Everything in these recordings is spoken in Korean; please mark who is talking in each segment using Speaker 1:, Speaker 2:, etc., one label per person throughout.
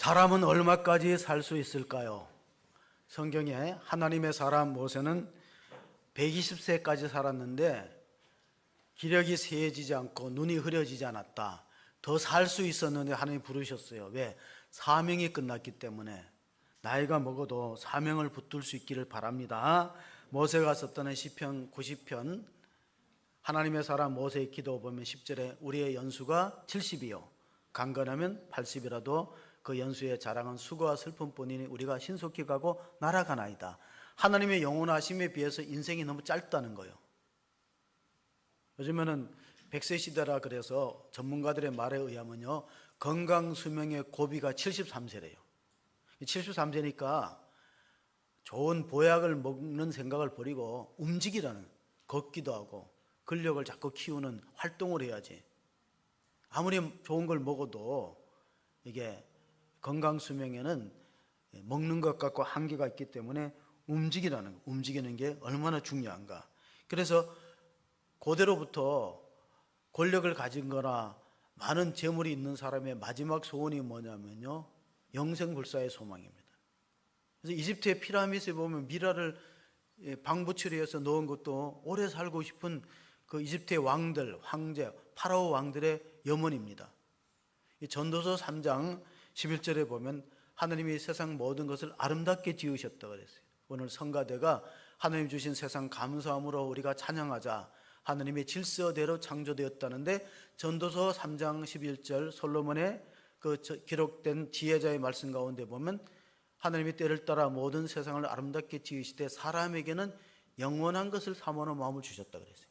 Speaker 1: 사람은 얼마까지 살 수 있을까요? 성경에 하나님의 사람 모세는 120세까지 살았는데 기력이 쇠해지지 않고 눈이 흐려지지 않았다. 더 살 수 있었는데 하나님이 부르셨어요. 왜? 사명이 끝났기 때문에. 나이가 먹어도 사명을 붙들 수 있기를 바랍니다. 모세가 썼던 시편 90편 하나님의 사람 모세의 기도 보면 10절에 우리의 연수가 70이요 강건하면 80이라도 그 연수의 자랑은 수고와 슬픔뿐이니 우리가 신속히 가고 날아가나이다. 하나님의 영원하심에 비해서 인생이 너무 짧다는 거예요. 요즘에는 100세 시대라 그래서 전문가들의 말에 의하면요 건강수명의 고비가 73세래요 73세니까 좋은 보약을 먹는 생각을 버리고 움직이라는, 걷기도 하고 근력을 자꾸 키우는 활동을 해야지. 아무리 좋은 걸 먹어도 이게 건강수명에는 먹는 것 갖고 한계가 있기 때문에 움직이는 게 얼마나 중요한가. 그래서 고대로부터 권력을 가진 거나 많은 재물이 있는 사람의 마지막 소원이 뭐냐면요 영생불사의 소망입니다. 그래서 이집트의 피라미드에 보면 미라를 방부 처리해서 넣은 것도 오래 살고 싶은 그 이집트의 왕들, 황제, 파라오 왕들의 염원입니다. 이 전도서 3장 11절에 보면 하나님이 세상 모든 것을 아름답게 지으셨다고 그랬어요. 오늘 성가대가 하나님 주신 세상 감사함으로 우리가 찬양하자. 하나님의 질서대로 창조되었다는데 전도서 3장 11절 솔로몬의 그 기록된 지혜자의 말씀 가운데 보면 하나님의 때를 따라 모든 세상을 아름답게 지으시되 사람에게는 영원한 것을 사모하는 마음을 주셨다 그랬어요.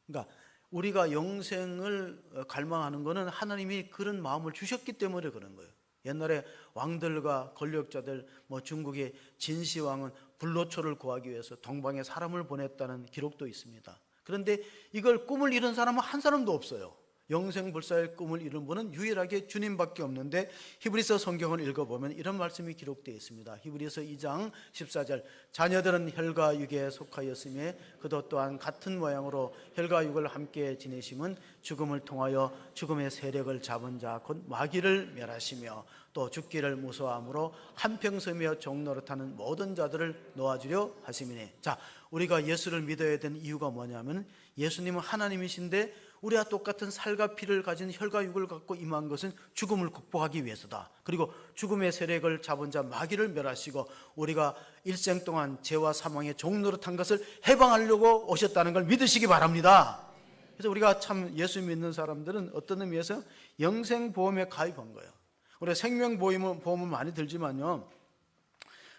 Speaker 1: 그러니까 우리가 영생을 갈망하는 것은 하나님이 그런 마음을 주셨기 때문에 그런 거예요. 옛날에 왕들과 권력자들, 중국의 진시황은 불로초를 구하기 위해서 동방에 사람을 보냈다는 기록도 있습니다. 그런데 이걸 꿈을 이룬 사람은 한 사람도 없어요. 영생불사의 꿈을 이룬 분은 유일하게 주님밖에 없는데 히브리서 성경을 읽어보면 이런 말씀이 기록되어 있습니다. 히브리서 2장 14절 자녀들은 혈과 육에 속하였으며 그도 또한 같은 모양으로 혈과 육을 함께 지내심은 죽음을 통하여 죽음의 세력을 잡은 자 곧 마귀를 멸하시며 또 죽기를 무서워함으로 한평서며 종노릇하는 모든 자들을 놓아주려 하심이니. 자, 우리가 예수를 믿어야 되는 이유가 뭐냐면 예수님은 하나님이신데 우리와 똑같은 살과 피를 가진 혈과 육을 갖고 임한 것은 죽음을 극복하기 위해서다. 그리고 죽음의 세력을 잡은 자 마귀를 멸하시고 우리가 일생 동안 죄와 사망의 종노릇한 것을 해방하려고 오셨다는 걸 믿으시기 바랍니다. 그래서 우리가 참 예수 믿는 사람들은 어떤 의미에서 영생보험에 가입한 거예요. 우리가 생명보험은 많이 들지만요,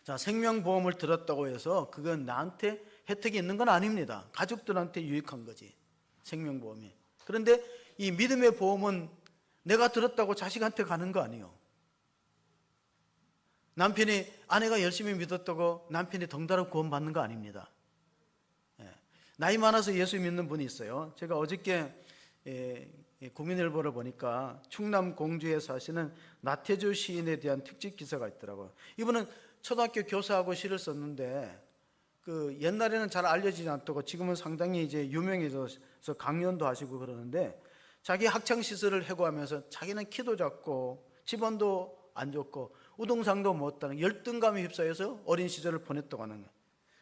Speaker 1: 자, 생명보험을 들었다고 해서 그건 나한테 혜택이 있는 건 아닙니다. 가족들한테 유익한 거지, 생명보험이. 그런데 이 믿음의 보험은 내가 들었다고 자식한테 가는 거 아니에요. 아내가 열심히 믿었다고 남편이 덩달아 구원받는 거 아닙니다. 나이 많아서 예수 믿는 분이 있어요. 제가 어저께 국민일보를 보니까 충남 공주에 사시는 나태주 시인에 대한 특집 기사가 있더라고요. 이분은 초등학교 교사하고 시를 썼는데 그 옛날에는 잘 알려지지 않다고 지금은 상당히 이제 유명해져서 강연도 하시고 그러는데 자기 학창 시절을 해고하면서 자기는 키도 작고 집안도 안 좋고 우동상도 못 따는 열등감에 휩싸여서 어린 시절을 보냈다고 하는 거예요.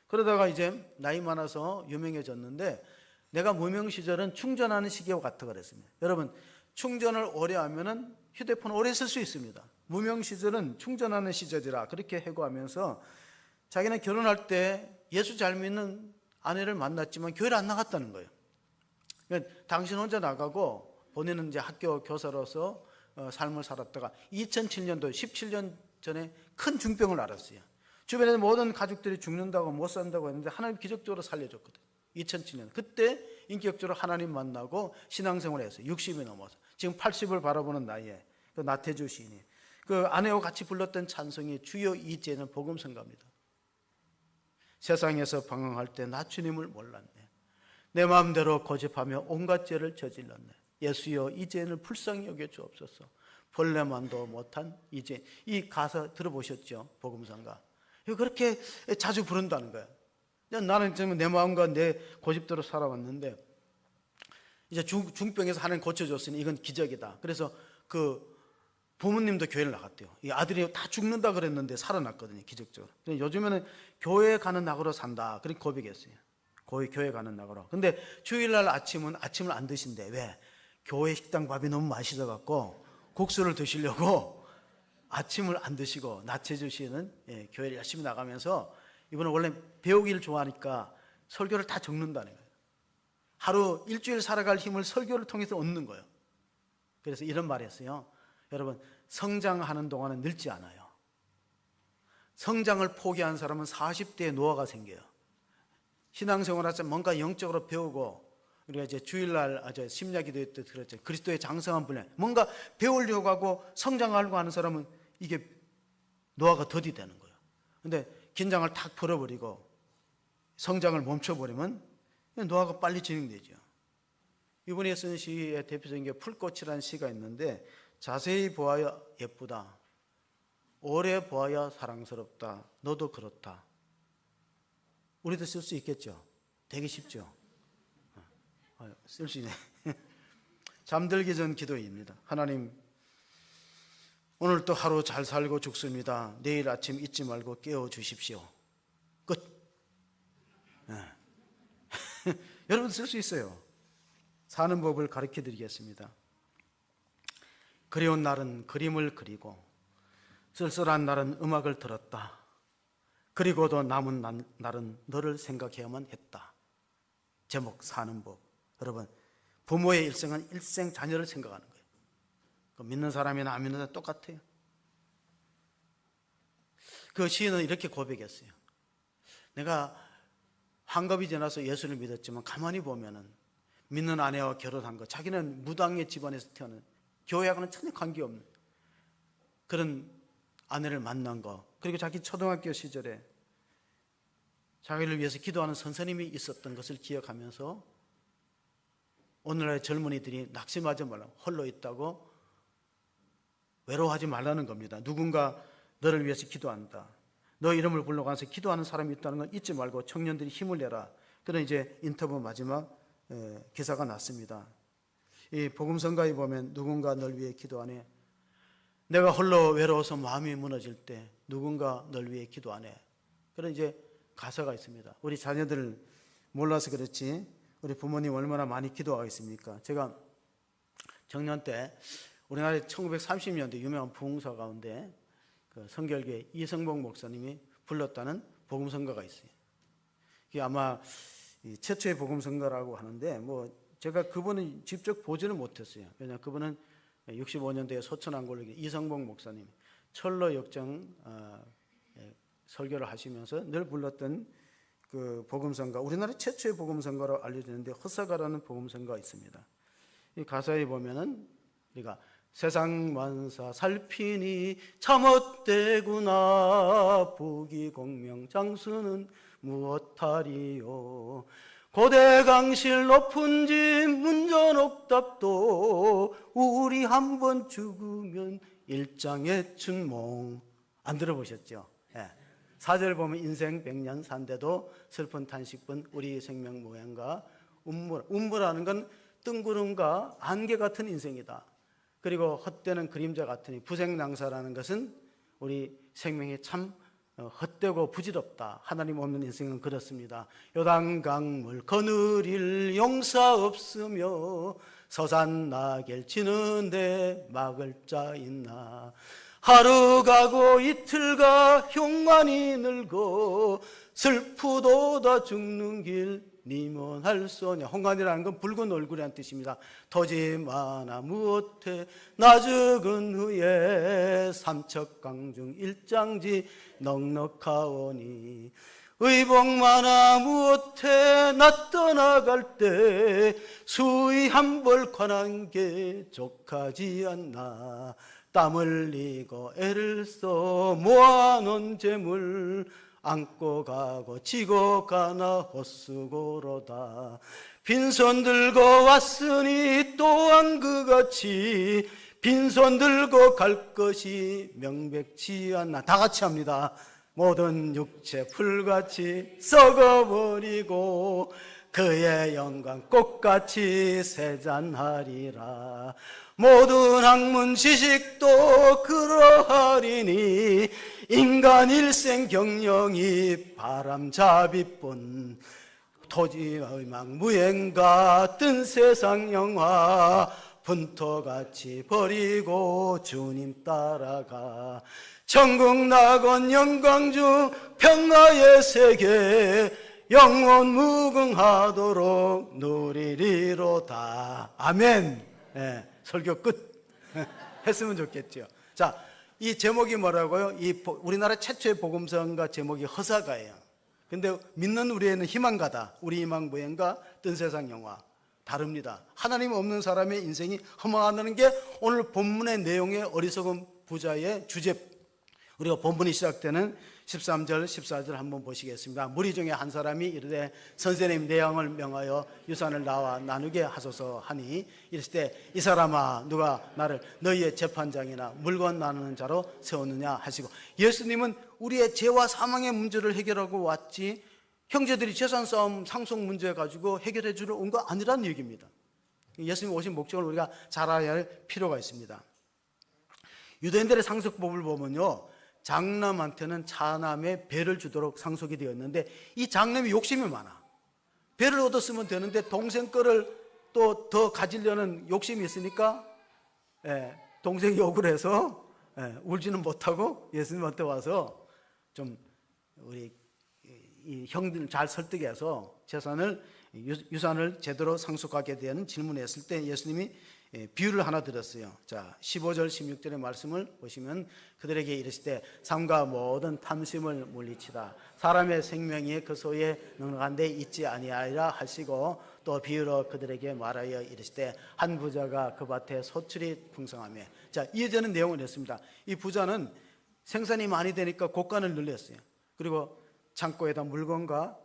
Speaker 1: 그러다가 이제 나이 많아서 유명해졌는데 내가 무명 시절은 충전하는 시기와 같다 그랬습니다. 여러분, 충전을 오래 하면은 휴대폰 오래 쓸 수 있습니다. 무명 시절은 충전하는 시절이라 그렇게 해고하면서 자기는 결혼할 때 예수 잘 믿는 아내를 만났지만 교회를 안 나갔다는 거예요. 그러니까 당신 혼자 나가고 본인은 이제 학교 교사로서 삶을 살았다가 2007년도 17년 전에 큰 중병을 앓았어요. 주변에 모든 가족들이 죽는다고 못 산다고 했는데 하나님 기적적으로 살려줬거든요. 2007년 그때 인격적으로 하나님 만나고 신앙생활을 했어요. 60이 넘어서 지금 80을 바라보는 나이에 그 나태주 시인이 그 아내와 같이 불렀던 찬송이 주여 이제는 복음성가입니다. 세상에서 방황할 때 나 주님을 몰랐네. 내 마음대로 고집하며 온갖 죄를 저질렀네. 예수여 이제는 불쌍히 여겨 주옵소서. 벌레만도 못한 이제. 이 가사 들어보셨죠? 복음성가. 그렇게 자주 부른다는 거예요. 나는 지금 내 마음과 내 고집대로 살아왔는데 이제 중병에서 하나님 고쳐줬으니 이건 기적이다. 그래서 그 부모님도 교회를 나갔대요. 이 아들이 다 죽는다 그랬는데 살아났거든요, 기적적으로. 요즘에는 교회 가는 낙으로 산다, 그렇게 고백했어요. 교회 가는 낙으로. 근데 주일날 아침은 아침을 안 드신대. 왜? 교회 식당 밥이 너무 맛있어갖고 국수를 드시려고 아침을 안 드시고 낮에 주시는, 교회를 열심히 나가면서 이분은 원래 배우기를 좋아하니까 설교를 다 적는다는 거예요. 하루 일주일 살아갈 힘을 설교를 통해서 얻는 거예요. 그래서 이런 말을 했어요. 여러분, 성장하는 동안은 늙지 않아요. 성장을 포기한 사람은 40대에 노화가 생겨요. 신앙생활에서 뭔가 영적으로 배우고, 우리가 이제 주일날 심야기도 때 들었죠. 그리스도의 장성한 분량, 뭔가 배우려고 하고 성장하려고 하는 사람은 이게 노화가 더디 되는 거예요. 근데 긴장을 탁 풀어버리고 성장을 멈춰버리면 노화가 빨리 진행되죠. 이분이 쓴 시의 대표적인 게 풀꽃이라는 시가 있는데, 자세히 보아야 예쁘다, 오래 보아야 사랑스럽다, 너도 그렇다. 우리도 쓸 수 있겠죠? 되게 쉽죠? 쓸 수 있네. 잠들기 전 기도입니다. 하나님, 오늘 또 하루 잘 살고 죽습니다. 내일 아침 잊지 말고 깨워주십시오. 끝. 여러분 쓸 수 있어요. 사는 법을 가르쳐 드리겠습니다. 그리운 날은 그림을 그리고, 쓸쓸한 날은 음악을 들었다. 그리고도 남은 날은 너를 생각해야만 했다. 제목, 사는 법. 여러분, 부모의 일생은 일생 자녀를 생각하는 거예요. 믿는 사람이나 안 믿는 사람 똑같아요. 그 시인은 이렇게 고백했어요. 내가 환갑이 지나서 예수를 믿었지만 가만히 보면은 믿는 아내와 결혼한 거, 자기는 무당의 집안에서 태어난, 교회하고는 전혀 관계없는 그런 아내를 만난 거, 그리고 자기 초등학교 시절에 자기를 위해서 기도하는 선생님이 있었던 것을 기억하면서 오늘날의 젊은이들이 낙심하지 말라, 홀로 있다고 외로워하지 말라는 겁니다. 누군가 너를 위해서 기도한다, 너 이름을 불러가면서 기도하는 사람이 있다는 걸 잊지 말고 청년들이 힘을 내라. 그런 이제 인터뷰 마지막 기사가 났습니다. 이 복음성가에 보면 누군가 널 위해 기도하네, 내가 홀로 외로워서 마음이 무너질 때 누군가 널 위해 기도하네, 그런 이제 가사가 있습니다. 우리 자녀들을 몰라서 그렇지 우리 부모님 얼마나 많이 기도하겠습니까? 제가 정년 때 우리나라에 1930년대 유명한 부흥사 가운데 그 성결교회 이성복 목사님이 불렀다는 복음성가가 있어요. 이게 아마 최초의 복음성가라고 하는데, 뭐 제가 그분은 직접 보지는 못했어요. 왜냐하면 그분은 65년대에 소천한골로 이성복 목사님 철로 역정 설교를 하시면서 늘 불렀던 그 복음성가, 우리나라 최초의 복음성가로 알려지는데 헛사가라는 복음성가가 있습니다. 이 가사에 보면은 우리가 세상 만사 살피니 참헛되구나, 부귀공명 장수는 무엇하리요, 고대 강실 높은 집 문전옥답도 우리 한번 죽으면 일장의 춘몽. 안 들어보셨죠? 4절 보면 인생 100년 산대도 슬픈 탄식뿐 우리 생명 모양과 운무라는 건 뜬구름과 안개 같은 인생이다. 그리고 헛되는 그림자 같으니 부생낭사라는 것은 우리 생명이 참 헛되고 부질없다. 하나님 없는 인생은 그렇습니다. 요단강물 거느릴 용사 없으며 서산나겔 치는데 막을 자 있나, 하루 가고 이틀 가 흉만이 늙어 슬프도다 죽는 길 니먼 할 소냐. 홍관이라는 건 붉은 얼굴이라는 뜻입니다. 터지마나 무엇해 나 죽은 후에 삼척강중 일장지 넉넉하오니, 의복마나 무엇해 나 떠나갈 때 수의 한 벌 관한 게 족하지 않나, 땀 흘리고 애를 써 모아놓은 재물 안고 가고 지고 가나 헛수고로다, 빈손 들고 왔으니 또한 그같이 빈손 들고 갈 것이 명백치 않나. 다 같이 합니다. 모든 육체 풀같이 썩어버리고 그의 영광 꽃같이 세잔하리라, 모든 학문 지식도 그러하리니 인간 일생 경영이 바람잡이뿐 토지의 망무행 같은 세상 영화 분토같이 버리고 주님 따라가 천국 낙원 영광 중 평화의 세계 영원 무궁하도록 누리리로다. 아멘. 네, 설교 끝. 했으면 좋겠죠. 자, 이 제목이 뭐라고요? 우리나라 최초의 복음서가 제목이 허사가예요. 근데 믿는 우리에는 희망가다. 우리 희망 무행가 뜬 세상 영화. 다릅니다. 하나님 없는 사람의 인생이 허망하다는 게 오늘 본문의 내용의 어리석은 부자의 주제. 우리가 본문이 시작되는 13절, 14절 한번 보시겠습니다. 무리 중에 한 사람이 이르되 선생님 내 양을 명하여 유산을 나와 나누게 하소서 하니 이랬을 때 이 사람아 누가 나를 너희의 재판장이나 물건 나누는 자로 세웠느냐 하시고, 예수님은 우리의 죄와 사망의 문제를 해결하고 왔지 형제들이 재산 싸움 상속 문제 가지고 해결해 주러 온 거 아니라는 얘기입니다. 예수님 오신 목적을 우리가 잘 알아야 할 필요가 있습니다. 유대인들의 상속법을 보면요, 장남한테는 차남의 배를 주도록 상속이 되었는데 이 장남이 욕심이 많아. 배를 얻었으면 되는데 동생 거를 또 더 가지려는 욕심이 있으니까 동생이 욕을 해서 울지는 못하고 예수님한테 와서 좀 우리 이 형들 잘 설득해서 재산을 유산을 제대로 상속하게 되는 질문을 했을 때 예수님이 비유를 하나 드렸어요. 자, 15절 16절의 말씀을 보시면 그들에게 이르실 때 삼가 모든 탐심을 물리치다 사람의 생명이 그 소에 능력한 데 있지 아니하리라 하시고, 또 비유로 그들에게 말하여 이르실 때 한 부자가 그 밭에 소출이 풍성하며. 자, 이어지는 내용을 했습니다. 이 부자는 생산이 많이 되니까 곡간을 늘렸어요. 그리고 창고에다 물건과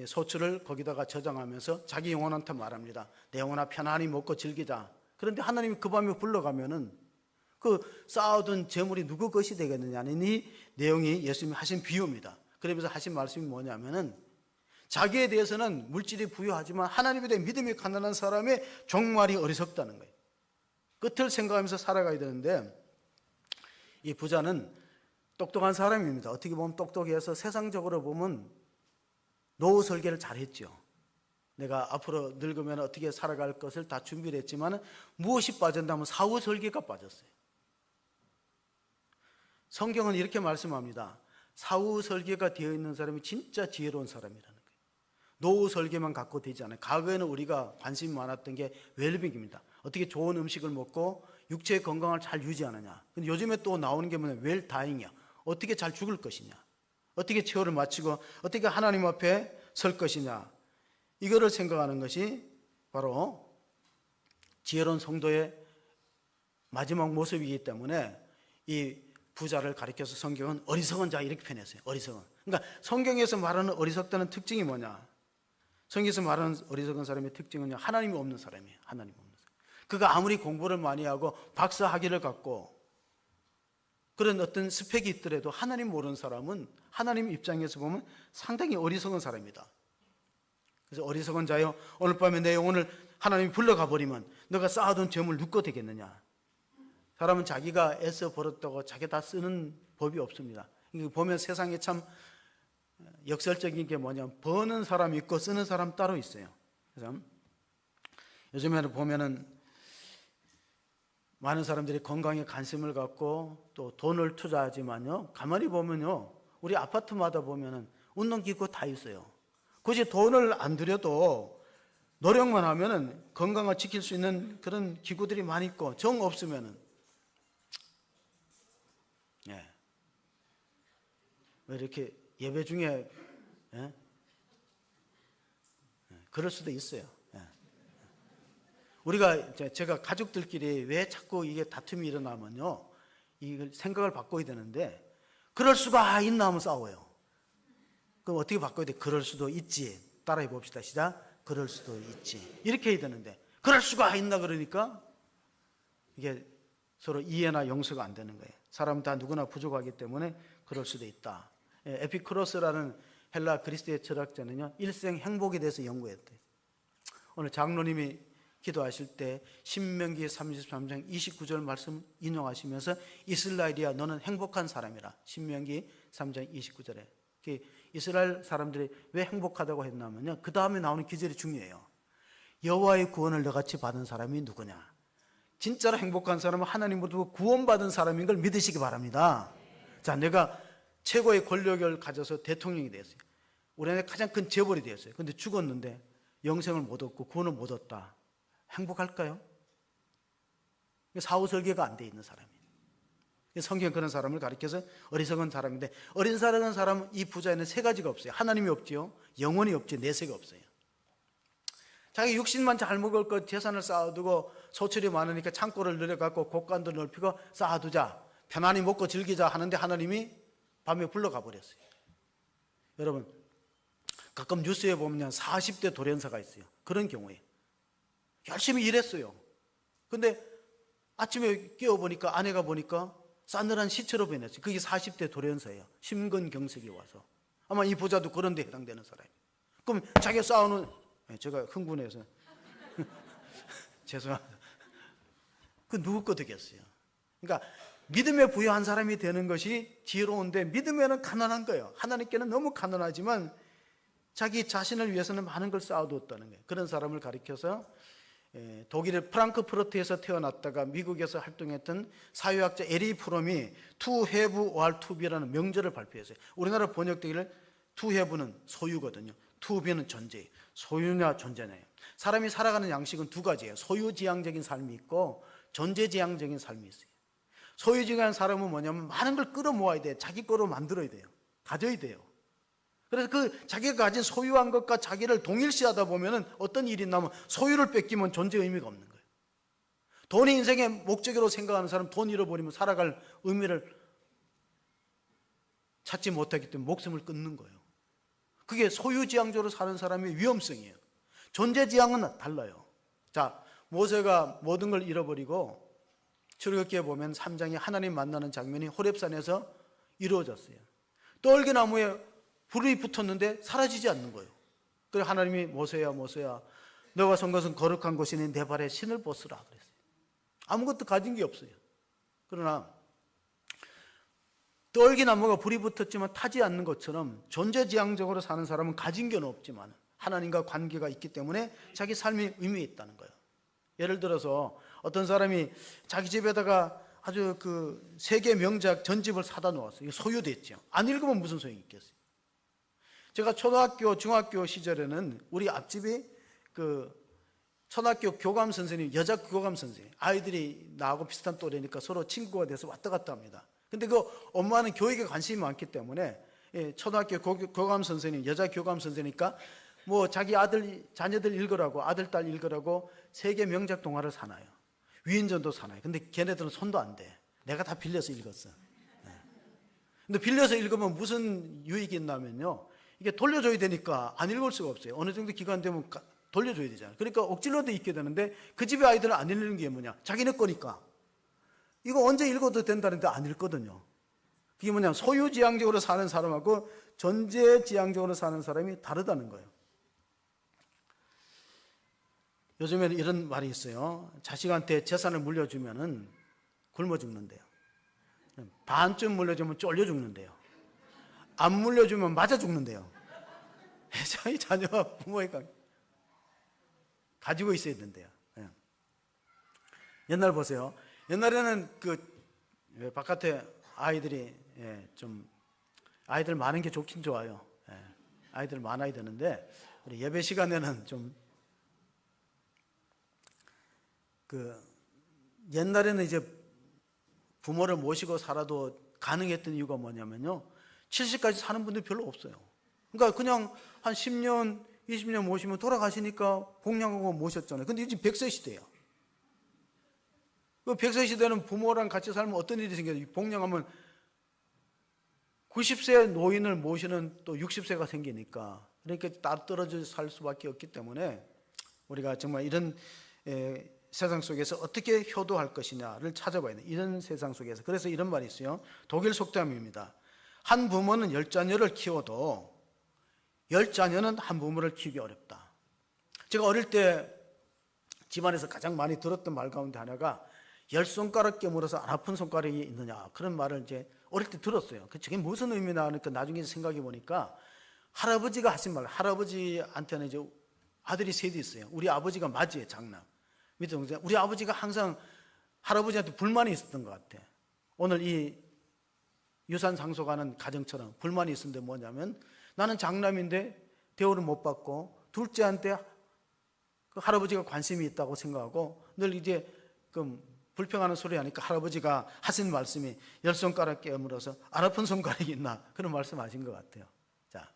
Speaker 1: 소출을 거기다가 저장하면서 자기 영혼한테 말합니다. 내 영혼아 편안히 먹고 즐기자. 그런데 하나님이 그 밤에 불러가면은 그 쌓아둔 재물이 누구 것이 되겠느냐는 이 내용이 예수님이 하신 비유입니다. 그러면서 하신 말씀이 뭐냐면은 자기에 대해서는 물질이 부유하지만 하나님에 대해 믿음이 가난한 사람의 종말이 어리석다는 거예요. 끝을 생각하면서 살아가야 되는데 이 부자는 똑똑한 사람입니다. 어떻게 보면 똑똑해서 세상적으로 보면 노후 설계를 잘했죠. 내가 앞으로 늙으면 어떻게 살아갈 것을 다 준비를 했지만 무엇이 빠졌다면 사후 설계가 빠졌어요. 성경은 이렇게 말씀합니다. 사후 설계가 되어 있는 사람이 진짜 지혜로운 사람이라는 거예요. 노후 설계만 갖고 되지 않아요. 과거에는 우리가 관심이 많았던 게 웰빙입니다. 어떻게 좋은 음식을 먹고 육체의 건강을 잘 유지하느냐. 근데 요즘에 또 나오는 게 뭐냐, 웰다잉이야. 어떻게 잘 죽을 것이냐, 어떻게 최후를 마치고 어떻게 하나님 앞에 설 것이냐, 이거를 생각하는 것이 바로 지혜로운 성도의 마지막 모습이기 때문에 이 부자를 가리켜서 성경은 어리석은 자 이렇게 표현했어요. 어리석은. 그러니까 성경에서 말하는 어리석다는 특징이 뭐냐, 성경에서 말하는 어리석은 사람의 특징은요, 하나님이 없는 사람이에요. 하나님이 없는 사람. 그가 아무리 공부를 많이 하고 박사 학위를 갖고 그런 어떤 스펙이 있더라도 하나님 모르는 사람은 하나님 입장에서 보면 상당히 어리석은 사람이다. 그래서 어리석은 자여 오늘 밤에 내 영혼을 하나님이 불러가 버리면 너가 쌓아둔 재물 누꺼 되겠느냐. 사람은 자기가 애써 벌었다고 자기 다 쓰는 법이 없습니다. 보면 세상에 참 역설적인 게 뭐냐면 버는 사람 있고 쓰는 사람 따로 있어요. 그래서 요즘에는 보면은 많은 사람들이 건강에 관심을 갖고 또 돈을 투자하지만요, 가만히 보면요, 우리 아파트마다 보면은 운동기구 다 있어요. 굳이 돈을 안 들여도 노력만 하면은 건강을 지킬 수 있는 그런 기구들이 많이 있고, 정 없으면은 왜 이렇게 예배 중에 그럴 수도 있어요. 우리가 제가 가족들끼리 왜 자꾸 이게 다툼이 일어나면요, 이걸 생각을 바꿔야 되는데, 그럴 수가 있나 하면 싸워요. 그럼 어떻게 바꿔야 돼? 그럴 수도 있지. 따라해 봅시다. 시작. 그럴 수도 있지. 이렇게 해야 되는데 그럴 수가 있나 그러니까 이게 서로 이해나 용서가 안 되는 거예요. 사람 다 누구나 부족하기 때문에 그럴 수도 있다. 에피쿠로스라는 헬라 그리스도의 철학자는요, 일생 행복에 대해서 연구했대요. 오늘 장로님이 기도하실 때 신명기 33장 29절 말씀 인용하시면서 이스라엘이야 너는 행복한 사람이라. 신명기 3장 29절에 이스라엘 사람들이 왜 행복하다고 했냐면요, 그 다음에 나오는 기절이 중요해요. 여호와의 구원을 너같이 받은 사람이 누구냐? 진짜로 행복한 사람은 하나님으로부터 구원받은 사람인 걸 믿으시기 바랍니다. 자, 내가 최고의 권력을 가져서 대통령이 되었어요. 우리나라의 가장 큰 재벌이 되었어요. 근데 죽었는데 영생을 못 얻고 구원을 못 얻다. 행복할까요? 사후 설계가 안 돼 있는 사람이에요. 성경은 그런 사람을 가리켜서 어리석은 사람인데, 어리석은 사람은 이 부자에는 세 가지가 없어요. 하나님이 없지요, 영혼이 없지, 내세가 없어요. 자기 육신만 잘 먹을 것 재산을 쌓아두고 소출이 많으니까 창고를 늘려갖고 곳간도 넓히고 쌓아두자, 편안히 먹고 즐기자 하는데 하나님이 밤에 불러가 버렸어요. 여러분, 가끔 뉴스에 보면 40대 돌연사가 있어요. 그런 경우에 열심히 일했어요. 근데 아침에 깨어보니까 아내가 보니까 싸늘한 시체로 변했어요. 그게 40대 돌연사예요. 심근경색이 와서. 아마 이 부자도 그런 데 해당되는 사람이에요. 그럼 자기가 쌓아놓은, 제가 흥분해서 죄송합니다. 그 누구 거 되겠어요? 그러니까 믿음에 부여한 사람이 되는 것이 지혜로운데, 믿음에는 가난한 거예요. 하나님께는 너무 가난하지만 자기 자신을 위해서는 많은 걸 쌓아두었다는 거예요. 그런 사람을 가리켜서 독일의 프랑크푸르트에서 태어났다가 미국에서 활동했던 사회학자 에리 프롬이 To have or to be라는 명제를 발표했어요. 우리나라 번역되기를 To have는 소유거든요. To be는 존재예요. 소유냐 존재냐예요. 사람이 살아가는 양식은 두 가지예요. 소유지향적인 삶이 있고 존재지향적인 삶이 있어요. 소유지향한 사람은 뭐냐면 많은 걸 끌어모아야 돼요. 자기 거로 만들어야 돼요. 가져야 돼요. 그래서 그 자기가 가진 소유한 것과 자기를 동일시하다 보면은 어떤 일이 나면 소유를 뺏기면 존재 의미가 없는 거예요. 돈이 인생의 목적으로 생각하는 사람, 돈 잃어버리면 살아갈 의미를 찾지 못하기 때문에 목숨을 끊는 거예요. 그게 소유지향적으로 사는 사람의 위험성이에요. 존재지향은 달라요. 자, 모세가 모든 걸 잃어버리고 출애굽기에 보면 3장에 하나님 만나는 장면이 호렙산에서 이루어졌어요. 떨기나무에 불이 붙었는데 사라지지 않는 거예요. 그래서 하나님이 모세야 모세야, 너가 선 것은 거룩한 곳이니 내 발에 신을 벗으라 그랬어요. 아무것도 가진 게 없어요. 그러나 떨기나무가 불이 붙었지만 타지 않는 것처럼 존재지향적으로 사는 사람은 가진 게 없지만 하나님과 관계가 있기 때문에 자기 삶이 의미 있다는 거예요. 예를 들어서 어떤 사람이 자기 집에다가 아주 그 세계 명작 전집을 사다 놓았어요. 소유됐죠. 안 읽으면 무슨 소용이 있겠어요. 제가 초등학교, 중학교 시절에는 우리 앞집이 그 초등학교 교감 선생님, 여자 교감 선생님, 아이들이 나하고 비슷한 또래니까 서로 친구가 돼서 왔다 갔다 합니다. 근데 그 엄마는 교육에 관심이 많기 때문에 초등학교 교감 선생님, 여자 교감 선생이니까 뭐 자기 아들, 자녀들 읽으라고, 아들, 딸 읽으라고 세계 명작 동화를 사놔요. 위인전도 사놔요. 근데 걔네들은 손도 안 대. 내가 다 빌려서 읽었어. 근데 빌려서 읽으면 무슨 유익이 있냐면요, 이게 돌려줘야 되니까 안 읽을 수가 없어요. 어느 정도 기간 되면 돌려줘야 되잖아요. 그러니까 억지로도 읽게 되는데 그 집의 아이들은 안 읽는 게 뭐냐, 자기네 거니까 이거 언제 읽어도 된다는데 안 읽거든요. 그게 뭐냐, 소유지향적으로 사는 사람하고 존재지향적으로 사는 사람이 다르다는 거예요. 요즘에는 이런 말이 있어요. 자식한테 재산을 물려주면은 굶어 죽는데요. 반쯤 물려주면 쫄려 죽는데요. 안 물려주면 맞아 죽는데요. 자기 자녀와 부모의 관계 가지고 있어야 된대요. 옛날 보세요. 옛날에는 그 바깥에 아이들이 좀 아이들 많은 게 좋긴 좋아요. 아이들 많아야 되는데 우리 예배 시간에는 좀 그 옛날에는 이제 부모를 모시고 살아도 가능했던 이유가 뭐냐면요, 70까지 사는 분들이 별로 없어요. 그러니까 그냥 한 10년, 20년 모시면 돌아가시니까 복양하고 모셨잖아요. 근데 지금 100세 시대예요. 그 100세 시대는 부모랑 같이 살면 어떤 일이 생겨요? 복양하면 90세 노인을 모시는 또 60세가 생기니까, 그러니까 따로 떨어져 살 수밖에 없기 때문에 우리가 정말 이런 세상 속에서 어떻게 효도할 것이냐를 찾아봐야 돼요. 이런 세상 속에서. 그래서 이런 말이 있어요. 독일 속담입니다. 한 부모는 10자녀를 키워도 10자녀는 한 부모를 키우기 어렵다. 제가 어릴 때 집안에서 가장 많이 들었던 말 가운데 하나가 10손가락 깨물어서 안 아픈 손가락이 있느냐, 그런 말을 이제 어릴 때 들었어요. 저게 무슨 의미나 하니까 나중에 생각해 보니까 할아버지가 하신 말, 할아버지한테는 이제 아들이 셋이 있어요. 우리 아버지가 맞이에요, 장남. 밑에 동생. 우리 아버지가 항상 할아버지한테 불만이 있었던 것 같아. 오늘 이 유산 상속하는 가정처럼 불만이 있었는데 뭐냐면, 나는 장남인데 대우를 못 받고 둘째한테 그 할아버지가 관심이 있다고 생각하고 늘 이제 그 불평하는 소리 하니까 할아버지가 하신 말씀이 10손가락 깨물어서 안 아픈 손가락이 있나, 그런 말씀하신 것 같아요. 자,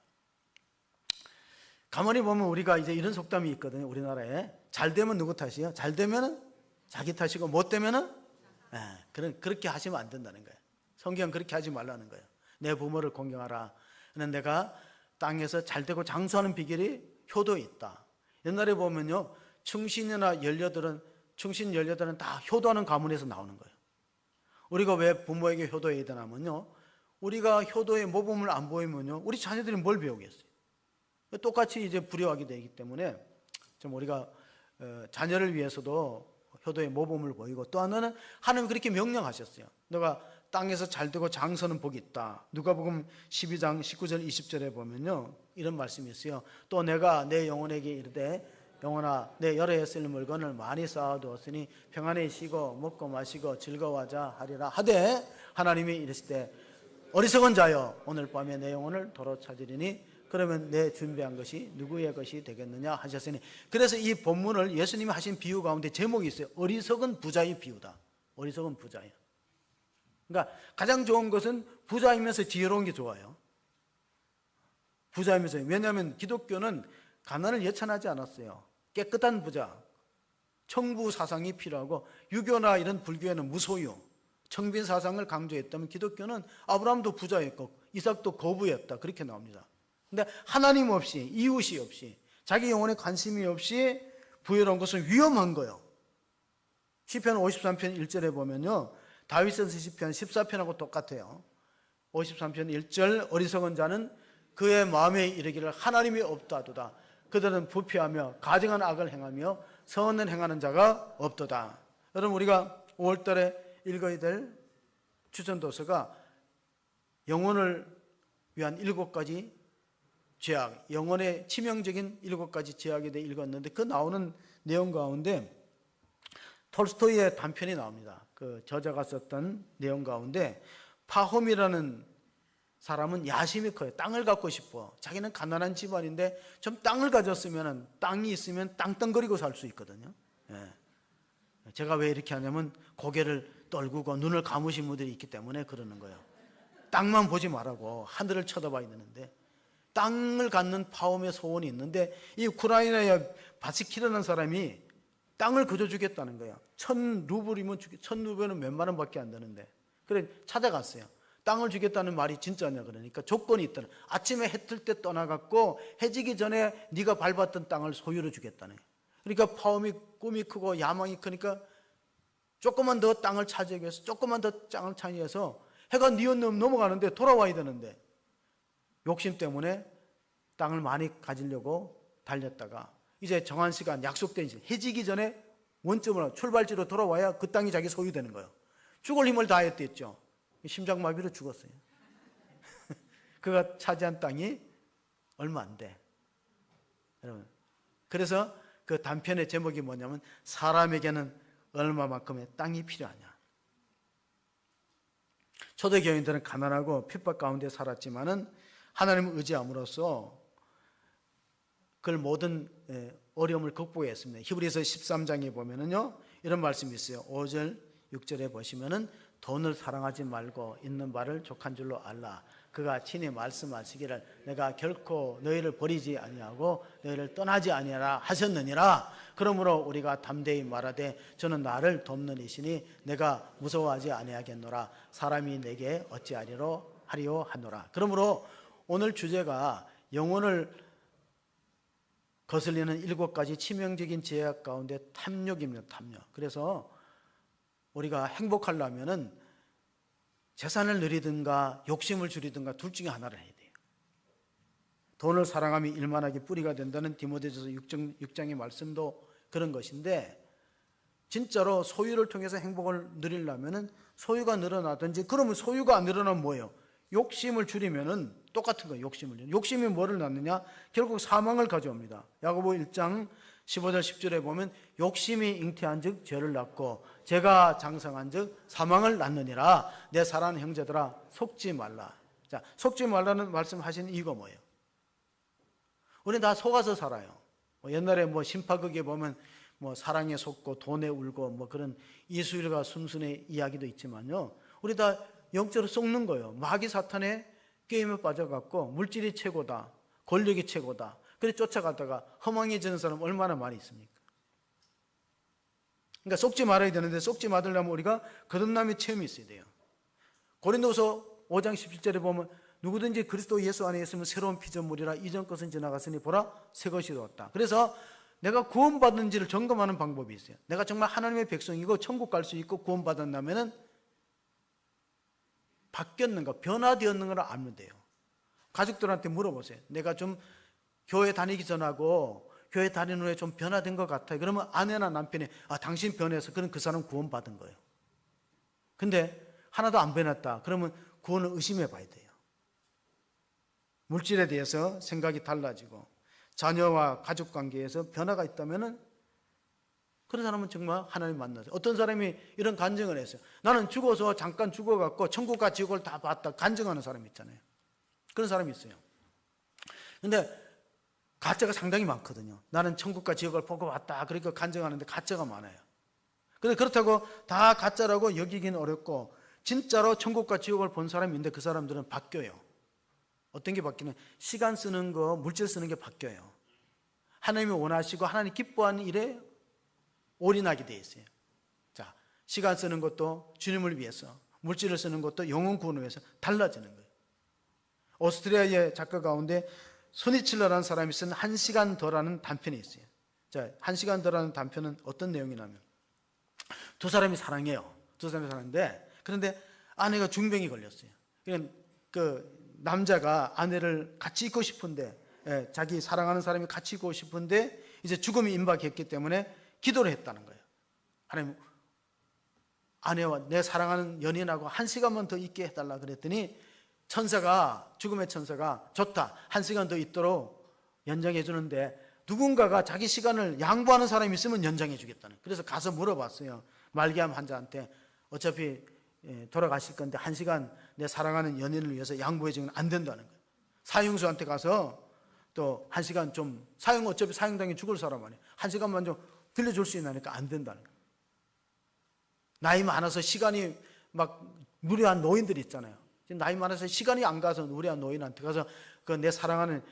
Speaker 1: 가만히 보면 우리가 이제 이런 속담이 있거든요. 우리나라에 잘 되면 누구 탓이요? 잘 되면은 자기 탓이고 못 되면은 그렇게 하시면 안 된다는 거예요. 성경 그렇게 하지 말라는 거예요. 내 부모를 공경하라. 내가 땅에서 잘 되고 장수하는 비결이 효도에 있다. 옛날에 보면요, 충신이나 충신 연료들은 다 효도하는 가문에서 나오는 거예요. 우리가 왜 부모에게 효도해야 되냐면요, 우리가 효도의 모범을 안 보이면요, 우리 자녀들이 뭘 배우겠어요? 똑같이 이제 불효하게 되기 때문에 좀 우리가 자녀를 위해서도 효도의 모범을 보이고, 또 하나는 하나님 그렇게 명령하셨어요. 너가 땅에서 잘 되고 장서는 복이 있다. 누가복음 12장 19절 20절에 보면요, 이런 말씀이 있어요. 또 내가 내 영혼에게 이르되 영혼아, 내 여러 해 쓸 물건을 많이 쌓아두었으니 평안히 쉬고 먹고 마시고 즐거워하자 하리라 하되, 하나님이 이르시되 어리석은 자여, 오늘 밤에 내 영혼을 도로 찾으리니 그러면 내 준비한 것이 누구의 것이 되겠느냐 하셨으니. 그래서 이 본문을 예수님이 하신 비유 가운데 제목이 있어요. 어리석은 부자의 비유다. 어리석은 부자예요. 그러니까 가장 좋은 것은 부자이면서 지혜로운 게 좋아요. 부자이면서. 왜냐하면 기독교는 가난을 예찬하지 않았어요. 깨끗한 부자, 청부 사상이 필요하고, 유교나 이런 불교에는 무소유, 청빈 사상을 강조했다면 기독교는 아브라함도 부자였고 이삭도 거부였다, 그렇게 나옵니다. 근데 하나님 없이, 이웃이 없이, 자기 영혼에 관심이 없이 부여로운 것은 위험한 거예요. 시편 53편 1절에 보면요, 다윗의 시편 14편하고 똑같아요. 53편 1절, 어리석은 자는 그의 마음에 이르기를 하나님이 없다도다. 그들은 부패하며 가증한 악을 행하며 선을 행하는 자가 없도다. 여러분, 우리가 5월달에 읽어야 될 추천도서가 영혼을 위한 7가지 죄악, 영혼의 치명적인 7가지 죄악에 대해 읽었는데, 그 나오는 내용 가운데 톨스토이의 단편이 나옵니다. 그 저자가 썼던 내용 가운데, 파홈이라는 사람은 야심이 커요. 땅을 갖고 싶어. 자기는 가난한 집안인데 좀 땅을 가졌으면, 땅이 있으면 땅덩거리고 살 수 있거든요. 제가 왜 이렇게 하냐면 고개를 떨구고 눈을 감으신 분들이 있기 때문에 그러는 거예요. 땅만 보지 말라고 하늘을 쳐다봐야 되는데, 땅을 갖는 파홈의 소원이 있는데, 이 우크라이나의 바시키라는 사람이 땅을 거저 주겠다는 거예요. 1000루블이면 1000루블은 몇만 원밖에 안 되는데, 그래 찾아갔어요. 땅을 주겠다는 말이 진짜냐 그러니까 조건이 있다는. 아침에 해 뜰 때 떠나갔고 해 지기 전에 네가 밟았던 땅을 소유로 주겠다는 거예요. 그러니까 파홈이 꿈이 크고 야망이 크니까 조금만 더 땅을 차지하기 위해서, 조금만 더 땅을 차지해서 해가 뉘어넘 넘어가는데 돌아와야 되는데 욕심 때문에 땅을 많이 가지려고 달렸다가 이제 정한 시간, 약속된 시간, 해 지기 전에 원점으로 출발지로 돌아와야 그 땅이 자기 소유되는 거예요. 죽을 힘을 다했댔죠. 심장마비로 죽었어요. 그가 차지한 땅이 얼마 안 돼. 여러분, 그래서 그 단편의 제목이 뭐냐면 사람에게는 얼마만큼의 땅이 필요하냐. 초대교인들은 가난하고 핍박 가운데 살았지만은 하나님을 의지함으로써 그 모든 어려움을 극복했습니다. 히브리서 13장에 보면은요, 이런 말씀이 있어요. 5절 6절에 보시면은 돈을 사랑하지 말고 있는 바를 족한 줄로 알라. 그가 친히 말씀하시기를 내가 결코 너희를 버리지 아니하고 너희를 떠나지 아니하라 하셨느니라. 그러므로 우리가 담대히 말하되 저는 나를 돕는 이시니 내가 무서워하지 아니하겠노라. 사람이 내게 어찌하리요 하노라. 그러므로 오늘 주제가 영혼을 거슬리는 7가지 치명적인 죄악 가운데 탐욕입니다. 탐욕. 그래서 우리가 행복하려면은 재산을 누리든가 욕심을 줄이든가 둘 중에 하나를 해야 돼요. 돈을 사랑함이 일만하게 뿌리가 된다는 디모데전서 6장의 말씀도 그런 것인데, 진짜로 소유를 통해서 행복을 누리려면은 소유가 늘어나든지, 그러면 소유가 안 늘어나면 뭐예요? 욕심을 줄이면은 똑같은 거예요. 욕심이 뭐를 낳느냐? 결국 사망을 가져옵니다. 야고보 1장 15절 10절에 보면 욕심이 잉태한 즉 죄를 낳고 죄가 장성한 즉 사망을 낳느니라. 내 사랑하는 형제들아 속지 말라. 자, 속지 말라는 말씀하신 이유가 뭐예요? 우리 다 속아서 살아요. 옛날에 심파극에 보면 사랑에 속고 돈에 울고 그런 이수일과 순순의 이야기도 있지만요, 우리 다 영적으로 속는 거예요. 마귀 사탄의 게임에 빠져갖고 물질이 최고다, 권력이 최고다, 그래 쫓아가다가 허망해지는 사람 얼마나 많이 있습니까? 그러니까 속지 말아야 되는데, 속지 말으려면 우리가 거듭남의 체험이 있어야 돼요. 고린도서 5장 17절에 보면 누구든지 그리스도 예수 안에 있으면 새로운 피조물이라 이전 것은 지나갔으니 보라 새 것이 되었다. 그래서 내가 구원받은지를 점검하는 방법이 있어요. 내가 정말 하나님의 백성이고 천국 갈 수 있고 구원받았다면 바뀌었는가, 변화되었는가를 알면 돼요. 가족들한테 물어보세요. 내가 좀 교회 다니기 전하고 교회 다니는 후에 좀 변화된 것 같아요. 그러면 아내나 남편이 당신 변해서, 그럼 그 사람 구원받은 거예요. 근데 하나도 안 변했다. 그러면 구원을 의심해 봐야 돼요. 물질에 대해서 생각이 달라지고 자녀와 가족 관계에서 변화가 있다면 그런 사람은 정말 하나님 만나죠. 어떤 사람이 이런 간증을 했어요. 나는 죽어서 잠깐 죽어갖고 천국과 지옥을 다 봤다, 간증하는 사람이 있잖아요. 그런 사람이 있어요. 근데 가짜가 상당히 많거든요. 나는 천국과 지옥을 보고 왔다, 그러니까 간증하는데 가짜가 많아요. 근데 그렇다고 다 가짜라고 여기기는 어렵고, 진짜로 천국과 지옥을 본 사람이 있는데 그 사람들은 바뀌어요. 어떤 게 바뀌면 시간 쓰는 거, 물질 쓰는 게 바뀌어요. 하나님이 원하시고 하나님 기뻐하는 일에 올인하게 돼 있어요. 자, 시간 쓰는 것도 주님을 위해서, 물질을 쓰는 것도 영혼 구원을 위해서 달라지는 거예요. 오스트리아의 작가 가운데 소니칠러라는 사람이 쓴 1시간 더라는 단편이 있어요. 자, 1시간 더라는 단편은 어떤 내용이냐면, 두 사람이 사랑해요. 두 사람이 사랑하는데, 그런데 아내가 중병이 걸렸어요. 그 남자가 아내를 같이 있고 싶은데, 자기 사랑하는 사람이 같이 있고 싶은데 이제 죽음이 임박했기 때문에 기도를 했다는 거예요. 하나님, 아내와 내 사랑하는 연인하고 1시간만 더 있게 해달라 그랬더니 죽음의 천사가 좋다, 1시간 더 있도록 연장해 주는데, 누군가가 자기 시간을 양보하는 사람이 있으면 연장해 주겠다는. 그래서 가서 물어봤어요. 말기암 환자한테 어차피 돌아가실 건데 1시간 내 사랑하는 연인을 위해서 양보해 주면 안 된다는 거예요. 사형수한테 가서 또 1시간 좀, 어차피 사형당해 죽을 사람 아니에요. 1시간만 좀 빌려줄 수 있나니까 안 된다는 거예요. 나이 많아서 시간이 무료한 노인들 있잖아요. 나이 많아서 시간이 안 가서 무료한 노인한테 가서 그 내 사랑하는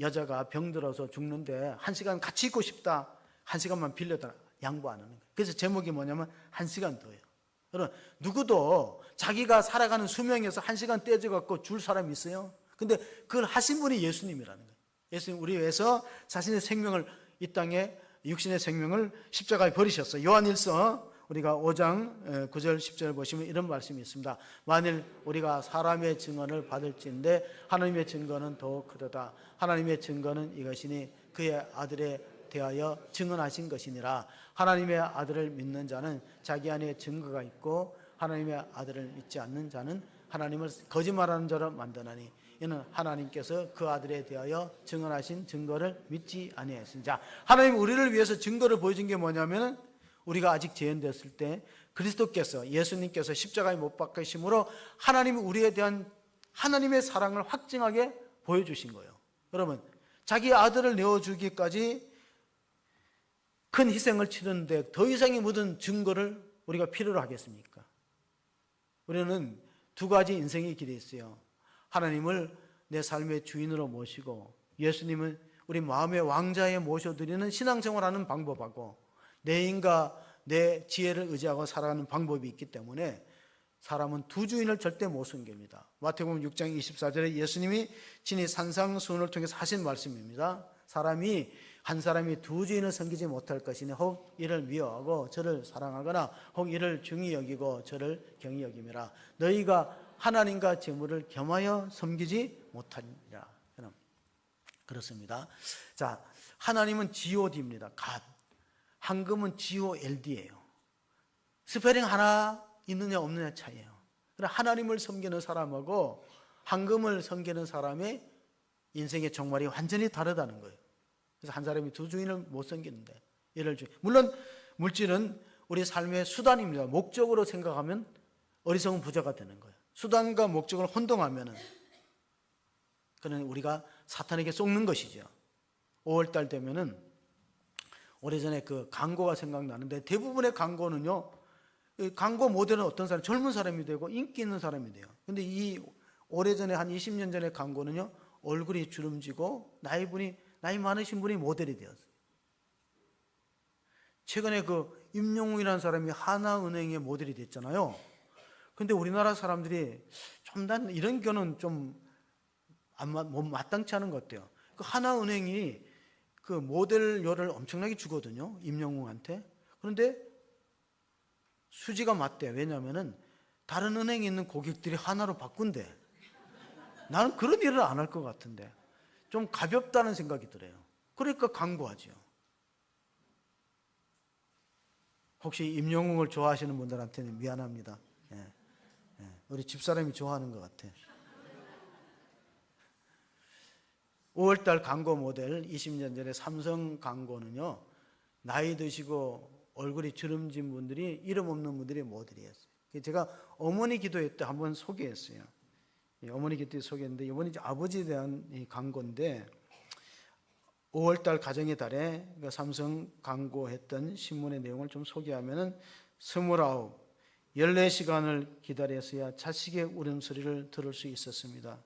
Speaker 1: 여자가 병들어서 죽는데 1시간 같이 있고 싶다, 1시간만 빌려달라, 양보 안 하는 거예요. 그래서 제목이 뭐냐면 1시간 더예요. 여러분, 누구도 자기가 살아가는 수명에서 1시간 떼져갖고 줄 사람이 있어요? 근데 그걸 하신 분이 예수님이라는 거예요. 예수님 우리 위해서 자신의 생명을, 이 땅에 육신의 생명을 십자가에 버리셨어요. 요한일서 우리가 5장 9절 10절 보시면 이런 말씀이 있습니다. 만일 우리가 사람의 증언을 받을진대 하나님의 증거는 더욱 크도다. 하나님의 증거는 이것이니 그의 아들에 대하여 증언하신 것이니라. 하나님의 아들을 믿는 자는 자기 안에 증거가 있고 하나님의 아들을 믿지 않는 자는 하나님을 거짓말하는 자로 만드나니 이는 하나님께서 그 아들에 대하여 증언하신 증거를 믿지 아니하였습니다. 하나님 우리를 위해서 증거를 보여준 게 뭐냐면, 우리가 아직 재현됐을 때 그리스도께서, 예수님께서 십자가에 못 박히심으로 하나님이 우리에 대한 하나님의 사랑을 확증하게 보여주신 거예요. 여러분, 자기 아들을 내어주기까지 큰 희생을 치르는데 더 이상의 모든 증거를 우리가 필요로 하겠습니까? 우리는 두 가지 인생의 길이 있어요. 하나님을 내 삶의 주인으로 모시고 예수님을 우리 마음의 왕자에 모셔드리는 신앙생활하는 방법하고 내 힘과 내 지혜를 의지하고 살아가는 방법이 있기 때문에 사람은 두 주인을 절대 못 섬깁니다. 마태복음 6장 24절에 예수님이 친히 산상수훈을 통해서 하신 말씀입니다. 한 사람이 두 주인을 섬기지 못할 것이니 혹 이를 미워하고 저를 사랑하거나 혹 이를 중히 여기고 저를 경히 여김이라. 너희가 하나님과 재물을 겸하여 섬기지 못하리라. 그렇습니다. 자, 하나님은 GOD입니다. God. 한금은 GOLD예요. 스페링 하나 있느냐 없느냐 차이예요. 그러나 하나님을 섬기는 사람하고 황금을 섬기는 사람의 인생의 정말이 완전히 다르다는 거예요. 그래서 한 사람이 두 주인을 못 섬기는데 물론 물질은 우리 삶의 수단입니다. 목적으로 생각하면 어리석은 부자가 되는 거예요. 수단과 목적을 혼동하면은 그는 우리가 사탄에게 속는 것이죠. 5월달 되면은 오래전에 그 광고가 생각나는데 대부분의 광고는요, 광고 모델은 어떤 사람, 젊은 사람이 되고 인기 있는 사람이 돼요. 근데 이 오래전에 한 20년 전의 광고는요, 얼굴이 주름지고 나이 많으신 분이 모델이 되었어요. 최근에 그 임영웅이라는 사람이 하나은행의 모델이 됐잖아요. 근데 우리나라 사람들이 좀 난 이런 거는 좀 마땅치 않은 것 같아요. 그 하나은행이 그 모델료를 엄청나게 주거든요, 임영웅한테. 그런데 수지가 맞대. 왜냐하면은 다른 은행에 있는 고객들이 하나로 바꾼대. 나는 그런 일을 안 할 것 같은데 좀 가볍다는 생각이 들어요. 그러니까 광고하죠. 혹시 임영웅을 좋아하시는 분들한테는 미안합니다. 우리 집사람이 좋아하는 것 같아. 5월달 광고 모델 20년 전에 삼성 광고는요, 나이 드시고 얼굴이 주름진 분들이, 이름 없는 분들이 모델이었어요. 제가 어머니 기도회 때 한번 소개했어요. 어머니 기도회 소개했는데 이번에 아버지에 대한 이 광고인데 5월달 가정의 달에 삼성 광고했던 신문의 내용을 좀 소개하면은 29, 14시간을 기다려서야 자식의 울음소리를 들을 수 있었습니다.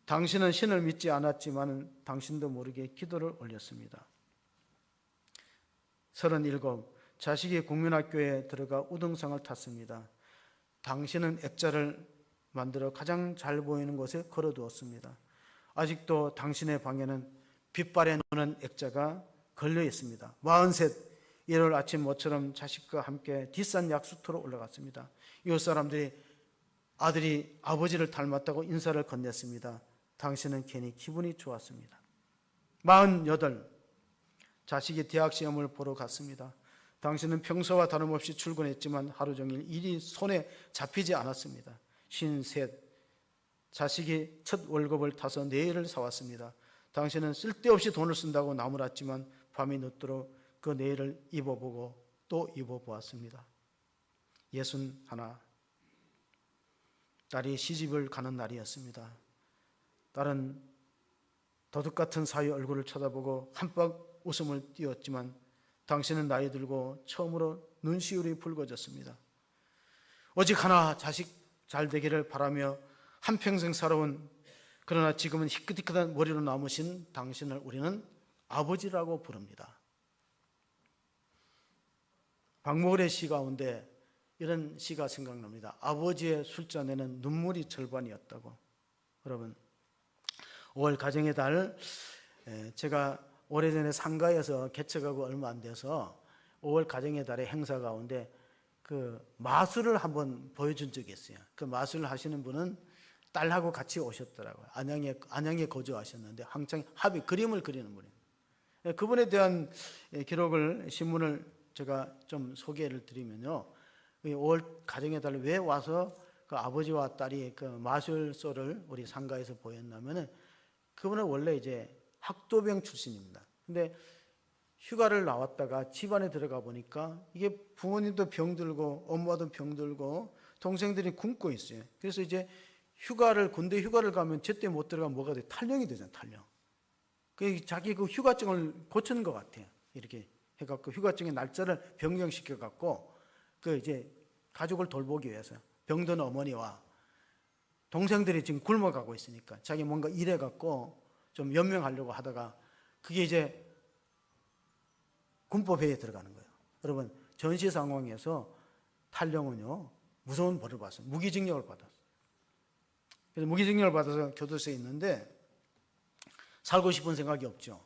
Speaker 1: 당신은 신을 믿지 않았지만 당신도 모르게 기도를 올렸습니다. 37, 자식이 국민학교에 들어가 우등상을 탔습니다. 당신은 액자를 만들어 가장 잘 보이는 곳에 걸어두었습니다. 아직도 당신의 방에는 빛발에 노는 액자가 걸려 있습니다. 43, 일요일 아침 모처럼 자식과 함께 뒷산 약수터로 올라갔습니다. 이웃 사람들이 아들이 아버지를 닮았다고 인사를 건넸습니다. 당신은 괜히 기분이 좋았습니다. 48, 자식이 대학 시험을 보러 갔습니다. 당신은 평소와 다름없이 출근했지만 하루 종일 일이 손에 잡히지 않았습니다. 53, 자식이 첫 월급을 타서 네일을 사왔습니다. 당신은 쓸데없이 돈을 쓴다고 나무랐지만 밤이 늦도록 그 네일을 입어보고 또 입어보았습니다. 61, 딸이 시집을 가는 날이었습니다. 딸은 도둑 같은 사위 얼굴을 쳐다보고 한박 웃음을 띄웠지만 당신은 나이 들고 처음으로 눈시울이 붉어졌습니다. 오직 하나 자식 잘 되기를 바라며 한평생 살아온, 그러나 지금은 희끗희끗한 머리로 남으신 당신을 우리는 아버지라고 부릅니다. 박목월의 시 가운데 이런 시가 생각납니다. 아버지의 술잔에는 눈물이 절반이었다고. 여러분, 5월 가정의 달, 제가 오래전에 상가에서 개척하고 얼마 안 돼서 5월 가정의 달의 행사 가운데 그 마술을 한번 보여준 적이 있어요. 그 마술을 하시는 분은 딸하고 같이 오셨더라고요. 안양에 거주하셨는데 항상 그림을 그리는 분이에요. 그분에 대한 기록을, 신문을 제가 좀 소개를 드리면요, 5월 가정의 달 왜 와서 그 아버지와 딸이 그 마술쇼를 우리 상가에서 보였냐면은, 그분은 원래 이제 학도병 출신입니다. 근데 휴가를 나왔다가 집안에 들어가 보니까 이게 부모님도 병들고 엄마도 병들고 동생들이 굶고 있어요. 그래서 이제 군대 휴가를 가면 제때 못 들어가면 뭐가 돼? 탈령이 되잖아요, 탈령. 자기 그 휴가증을 고치는 것 같아요. 이렇게 해갖고 휴가증의 날짜를 변경시켜갖고 그 이제 가족을 돌보기 위해서 병든 어머니와 동생들이 지금 굶어가고 있으니까 자기 뭔가 일해갖고 좀 연명하려고 하다가 그게 이제 군법회의에 들어가는 거예요. 여러분, 전시 상황에서 탈령은요, 무서운 벌을 받았어요. 무기징역을 받았어요. 그래서 무기징역을 받아서 교도소에 있는데 살고 싶은 생각이 없죠.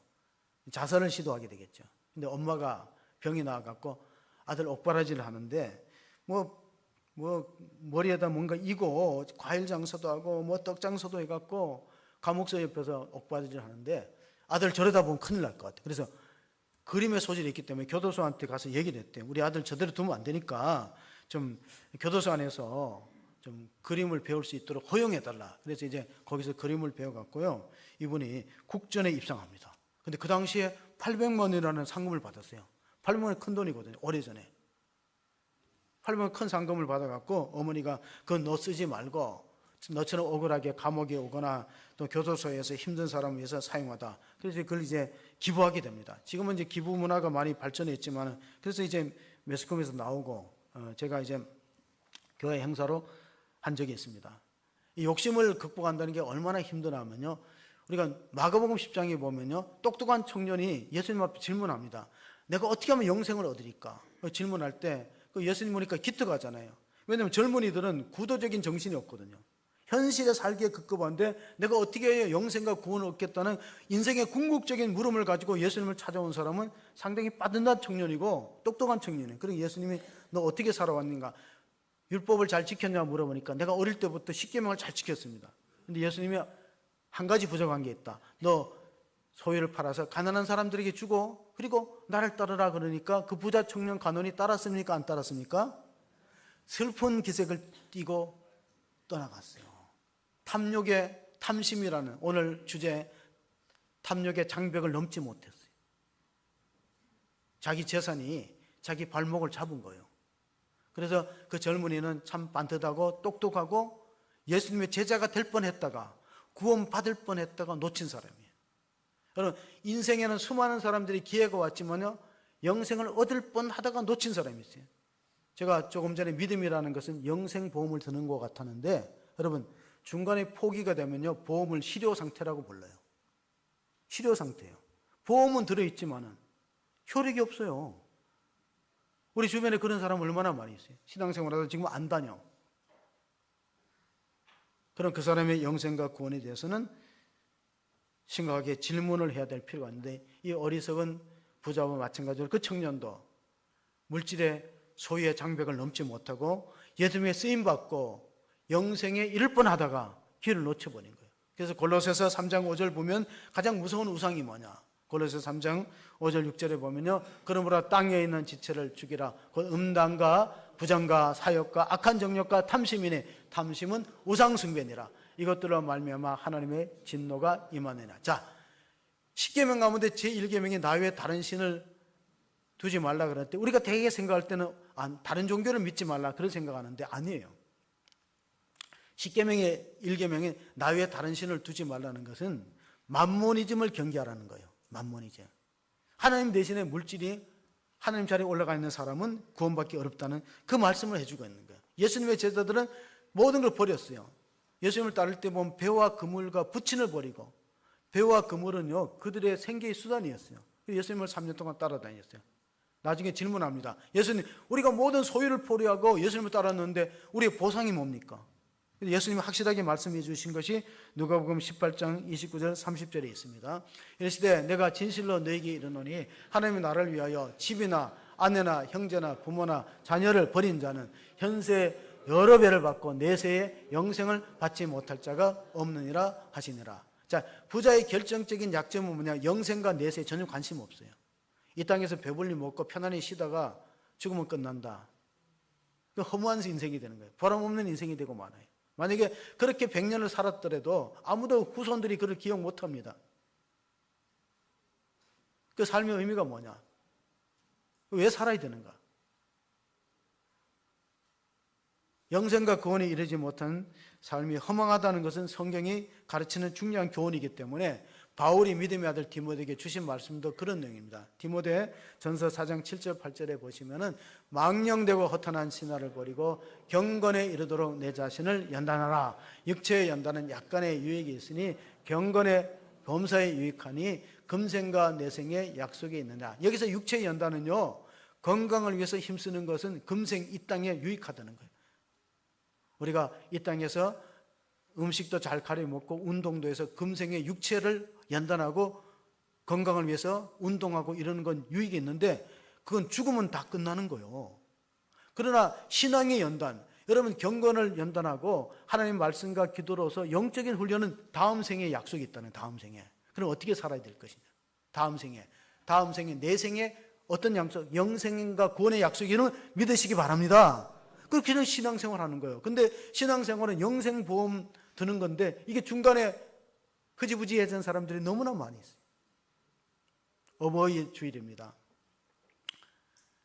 Speaker 1: 자살을 시도하게 되겠죠. 근데 엄마가 병이 나와갖고 아들 옥바라지를 하는데 머리에다 뭔가 이고 과일 장사도 하고 떡 장사도 해갖고 감옥서 옆에서 옥바라지를 하는데 아들 저러다 보면 큰일 날 것 같아요. 그래서 그림의 소질이 있기 때문에 교도소한테 가서 얘기를 했대요. 우리 아들 저대로 두면 안 되니까 좀 교도소 안에서 좀 그림을 배울 수 있도록 허용해달라. 그래서 이제 거기서 그림을 배워갖고요, 이분이 국전에 입상합니다. 근데 그 당시에 800만 원이라는 상금을 받았어요. 800만 원이 큰 돈이거든요. 오래전에 800만 원 큰 상금을 받아갖고 어머니가 그건 너 쓰지 말고 너처럼 억울하게 감옥에 오거나 또 교도소에서 힘든 사람을 위해서 사용하다. 그래서 그걸 이제 기부하게 됩니다. 지금은 이제 기부 문화가 많이 발전했지만, 그래서 이제 매스컴에서 나오고 제가 이제 교회 행사로 한 적이 있습니다. 이 욕심을 극복한다는 게 얼마나 힘드냐면요, 우리가 마가복음 10장에 보면요, 똑똑한 청년이 예수님 앞에 질문합니다. 내가 어떻게 하면 영생을 얻으리까? 질문할 때 예수님 보니까 기특하잖아요. 왜냐하면 젊은이들은 구도적인 정신이 없거든요. 현실에 살기에 급급한데 내가 어떻게 해야 영생과 구원을 얻겠다는 인생의 궁극적인 물음을 가지고 예수님을 찾아온 사람은 상당히 빠듯한 청년이고 똑똑한 청년이에요. 그러니 예수님이 너 어떻게 살아왔는가? 율법을 잘 지켰냐 물어보니까 내가 어릴 때부터 십계명을 잘 지켰습니다. 근데 예수님이 한 가지 부족한 게 있다. 너 소유를 팔아서 가난한 사람들에게 주고 그리고 나를 따르라. 그러니까 그 부자 청년 간원이 따랐습니까? 안 따랐습니까? 슬픈 기색을 띠고 떠나갔어요. 탐욕의 탐심이라는 오늘 주제, 탐욕의 장벽을 넘지 못했어요. 자기 재산이 자기 발목을 잡은 거예요. 그래서 그 젊은이는 참 반듯하고 똑똑하고 예수님의 제자가 될 뻔했다가 구원받을 뻔했다가 놓친 사람이에요. 여러분, 인생에는 수많은 사람들이 기회가 왔지만요, 영생을 얻을 뻔하다가 놓친 사람이 있어요. 제가 조금 전에 믿음이라는 것은 영생보험을 드는 것 같았는데, 여러분, 중간에 포기가 되면요, 보험을 실효 상태라고 불러요. 실효 상태예요. 보험은 들어있지만은 효력이 없어요. 우리 주변에 그런 사람 얼마나 많이 있어요. 신앙생활하다 지금 안 다녀. 그럼 그 사람의 영생과 구원에 대해서는 심각하게 질문을 해야 될 필요가 있는데, 이 어리석은 부자와 마찬가지로 그 청년도 물질의 소유의 장벽을 넘지 못하고 예수님의 쓰임받고 영생에 이를 뻔하다가 길을 놓쳐버린 거예요. 그래서 골로새서 3장 5절 보면 가장 무서운 우상이 뭐냐? 골로새서 3장 5절 6절에 보면요, 그러므로 땅에 있는 지체를 죽이라. 곧 음란과 부정과 사욕과 악한 정욕과 탐심이니 탐심은 우상 숭배니라. 이것들로 말미암아 하나님의 진노가 임하느니라. 자, 10계명 가운데 제1계명이 나 외에 다른 신을 두지 말라 그랬는데, 우리가 대개 생각할 때는 다른 종교를 믿지 말라 그런 생각하는데 아니에요. 10계명의 1계명에 나 외에 다른 신을 두지 말라는 것은 만모니즘을 경계하라는 거예요. 만모니즘. 하나님 대신에 물질이 하나님 자리에 올라가 있는 사람은 구원받기 어렵다는 그 말씀을 해주고 있는 거예요. 예수님의 제자들은 모든 걸 버렸어요. 예수님을 따를 때 보면 배와 그물과 부친을 버리고, 배와 그물은요 그들의 생계의 수단이었어요. 예수님을 3년 동안 따라다녔어요. 나중에 질문합니다. 예수님, 우리가 모든 소유를 포기하고 예수님을 따랐는데 우리의 보상이 뭡니까? 예수님이 확실하게 말씀해 주신 것이 누가복음 18장 29절 30절에 있습니다. 이르시되 내가 진실로 너에게 이르노니 하나님의 나라를 위하여 집이나 아내나 형제나 부모나 자녀를 버린 자는 현세 여러 배를 받고 내세에 영생을 받지 못할 자가 없느니라 하시니라. 자, 부자의 결정적인 약점은 뭐냐? 영생과 내세에 전혀 관심 없어요. 이 땅에서 배불리 먹고 편안히 쉬다가 죽으면 끝난다. 그 허무한 인생이 되는 거예요. 보람없는 인생이 되고 말아요. 만약에 그렇게 100년을 살았더라도 아무도 후손들이 그를 기억 못합니다. 그 삶의 의미가 뭐냐? 왜 살아야 되는가? 영생과 구원에 이르지 못한 삶이 허망하다는 것은 성경이 가르치는 중요한 교훈이기 때문에 바울이 믿음의 아들 디모데에게 주신 말씀도 그런 내용입니다. 디모데 전서 4장 7절 8절에 보시면은 망령되고 허탄한 신화를 버리고 경건에 이르도록 내 자신을 연단하라. 육체의 연단은 약간의 유익이 있으니 경건의 범사에 유익하니 금생과 내생의 약속이 있느냐. 여기서 육체의 연단은요, 건강을 위해서 힘쓰는 것은 금생 이 땅에 유익하다는 거예요. 우리가 이 땅에서 음식도 잘 가려 먹고 운동도 해서 금생의 육체를 연단하고 건강을 위해서 운동하고 이러는 건 유익이 있는데 그건 죽으면 다 끝나는 거예요. 그러나 신앙의 연단, 여러분 경건을 연단하고 하나님 말씀과 기도로서 영적인 훈련은 다음 생에 약속이 있다는, 다음 생에. 그럼 어떻게 살아야 될 것이냐? 다음 생에 다음 생에, 내 생에 어떤 약속, 영생과 구원의 약속이는 믿으시기 바랍니다. 그렇게는 신앙생활 하는 거예요. 근데 신앙생활은 영생보험 드는 건데 이게 중간에 흐지부지해진 사람들이 너무나 많이 있어요. 어버이 주일입니다.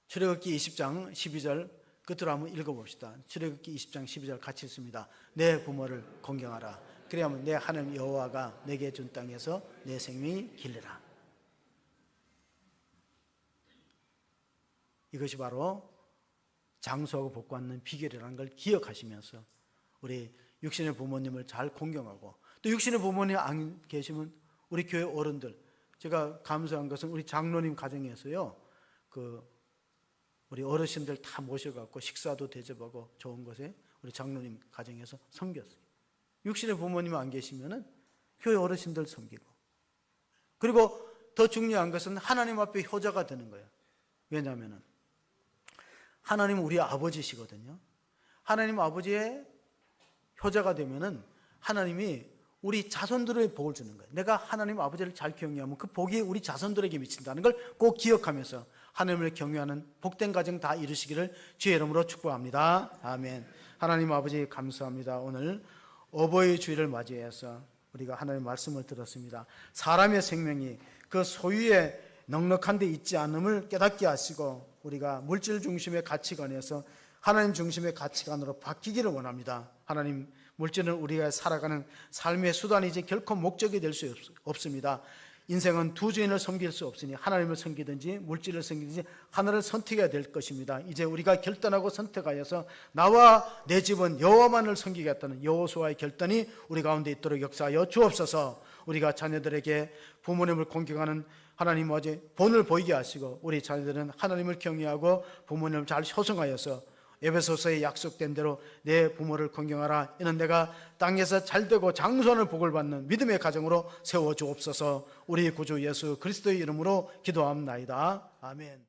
Speaker 1: 출애굽기 20장 12절 끝으로 한번 읽어봅시다. 출애굽기 20장 12절 같이 읽습니다. 내 부모를 공경하라. 그래야만 내 하나님 여호와가 내게 준 땅에서 내 생명이 길리라. 이것이 바로 장수하고 복받는 비결이라는 걸 기억하시면서 우리 육신의 부모님을 잘 공경하고, 또 육신의 부모님 안 계시면 우리 교회 어른들, 제가 감사한 것은 우리 장로님 가정에서요, 우리 어르신들 다 모셔갖고 식사도 대접하고 좋은 곳에 우리 장로님 가정에서 섬겼어요. 육신의 부모님 안 계시면은 교회 어르신들 섬기고, 그리고 더 중요한 것은 하나님 앞에 효자가 되는 거예요. 왜냐하면은 하나님은 우리 아버지시거든요. 하나님 아버지의 효자가 되면은 하나님이 우리 자손들의 복을 주는 거예요. 내가 하나님 아버지를 잘 경외하면 그 복이 우리 자손들에게 미친다는 걸 꼭 기억하면서 하나님을 경외하는 복된 가정 다 이루시기를 주의 이름으로 축복합니다. 아멘. 하나님 아버지 감사합니다. 오늘 어버이 주일을 맞이해서 우리가 하나님의 말씀을 들었습니다. 사람의 생명이 그 소유의 넉넉한 데 있지 않음을 깨닫게 하시고 우리가 물질 중심의 가치관에서 하나님 중심의 가치관으로 바뀌기를 원합니다. 하나님, 물질은 우리가 살아가는 삶의 수단이지 결코 목적이 될 수 없습니다. 인생은 두 주인을 섬길 수 없으니 하나님을 섬기든지 물질을 섬기든지 하나를 선택해야 될 것입니다. 이제 우리가 결단하고 선택하여서 나와 내 집은 여호와만을 섬기겠다는 여호수아의 결단이 우리 가운데 있도록 역사하여 주옵소서. 우리가 자녀들에게 부모님을 공경하는 하나님 아버지 본을 보이게 하시고 우리 자녀들은 하나님을 경외하고 부모님을 잘 효성하여서 에베소서에 약속된 대로 내 부모를 공경하라. 이는 내가 땅에서 잘되고 장수하는 복을 받는 믿음의 가정으로 세워주옵소서. 우리 구주 예수 그리스도의 이름으로 기도합나이다. 아멘.